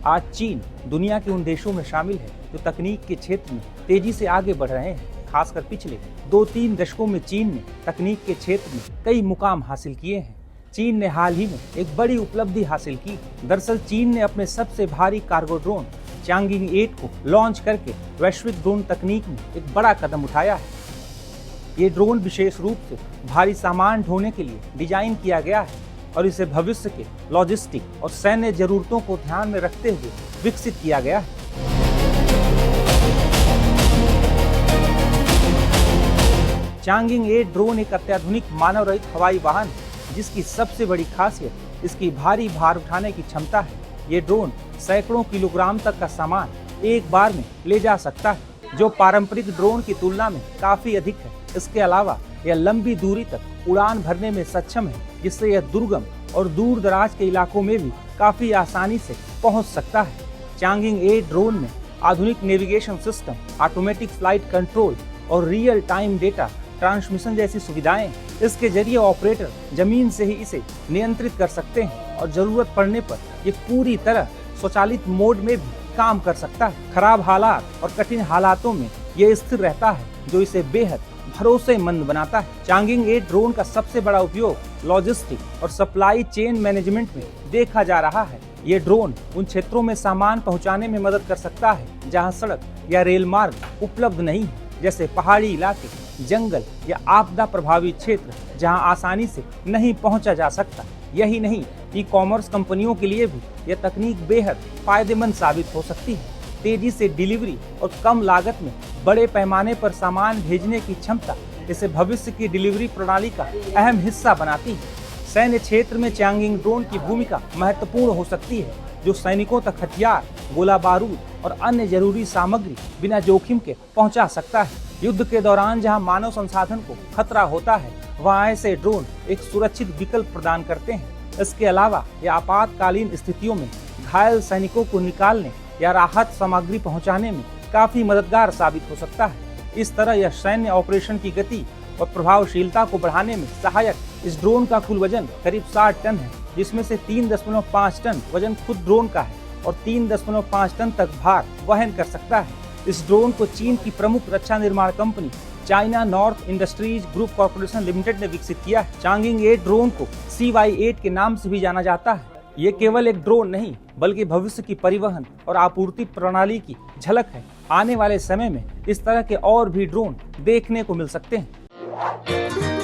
आज चीन दुनिया के उन देशों में शामिल है जो तकनीक के क्षेत्र में तेजी से आगे बढ़ रहे हैं। खासकर पिछले 2-3 दशकों में चीन ने तकनीक के क्षेत्र में कई मुकाम हासिल किए हैं। चीन ने हाल ही में एक बड़ी उपलब्धि हासिल की। दरअसल चीन ने अपने सबसे भारी कार्गो ड्रोन चांगिंग 8 को लॉन्च करके वैश्विक ड्रोन तकनीक में एक बड़ा कदम उठाया है। ये ड्रोन विशेष रूप से भारी सामान ढोने के लिए डिजाइन किया गया है और इसे भविष्य के लॉजिस्टिक और सैन्य जरूरतों को ध्यान में रखते हुए विकसित किया गया है। चांगिंग 8 ड्रोन एक अत्याधुनिक मानव रहित हवाई वाहन है जिसकी सबसे बड़ी खासियत इसकी भारी भार उठाने की क्षमता है। ये ड्रोन सैकड़ों किलोग्राम तक का सामान एक बार में ले जा सकता है, जो पारंपरिक ड्रोन की तुलना में काफी अधिक है। इसके अलावा यह लंबी दूरी तक उड़ान भरने में सक्षम है, जिससे यह दुर्गम और दूर दराज के इलाकों में भी काफी आसानी से पहुंच सकता है। चांगिंग 8 ड्रोन में आधुनिक navigation system, automatic flight control और रियल टाइम डेटा ट्रांसमिशन जैसी सुविधाएं। इसके जरिए ऑपरेटर जमीन से ही इसे नियंत्रित कर सकते हैं और जरूरत पड़ने पर ये पूरी तरह स्वचालित मोड में भी काम कर सकता है। खराब हालात और कठिन हालातों में ये स्थिर रहता है, जो इसे बेहद भरोसेमंद बनाता है। चांगिंग 8 ड्रोन का सबसे बड़ा उपयोग लॉजिस्टिक और सप्लाई चेन मैनेजमेंट में देखा जा रहा है। ये ड्रोन उन क्षेत्रों में सामान पहुंचाने में मदद कर सकता है जहां सड़क या रेल मार्ग उपलब्ध नहीं है, जैसे पहाड़ी इलाके, जंगल या आपदा प्रभावित क्षेत्र जहां आसानी से नहीं पहुंचा जा सकता। यही नहीं, ई-कॉमर्स कंपनियों के लिए भी यह तकनीक बेहद फायदेमंद साबित हो सकती है। तेजी से डिलीवरी और कम लागत में बड़े पैमाने पर सामान भेजने की क्षमता इसे भविष्य की डिलीवरी प्रणाली का अहम हिस्सा बनाती है। सैन्य क्षेत्र में चांगिंग ड्रोन की भूमिका महत्वपूर्ण हो सकती है, जो सैनिकों तक हथियार, गोला बारूद और अन्य जरूरी सामग्री बिना जोखिम के पहुंचा सकता है। युद्ध के दौरान जहां मानव संसाधन को खतरा होता है, वहां ऐसे ड्रोन एक सुरक्षित विकल्प प्रदान करते हैं। इसके अलावा यह आपातकालीन स्थितियों में घायल सैनिकों को निकालने या राहत सामग्री पहुंचाने में काफी मददगार साबित हो सकता है। इस तरह यह सैन्य ऑपरेशन की गति और प्रभावशीलता को बढ़ाने में सहायक। इस ड्रोन का कुल वजन करीब 60 टन है, जिसमें से 3.5 टन वजन खुद ड्रोन का है और 3.5 टन तक भार वहन कर सकता है। इस ड्रोन को चीन की प्रमुख रक्षा निर्माण company China north industries group corporation limited ने विकसित किया है। चांगिंग 8 ड्रोन को CY-8 के नाम से भी जाना जाता है। ये केवल एक ड्रोन नहीं, बल्कि भविष्य की परिवहन और आपूर्ति प्रणाली की झलक है। आने वाले समय में इस तरह के और भी ड्रोन देखने को मिल सकते हैं।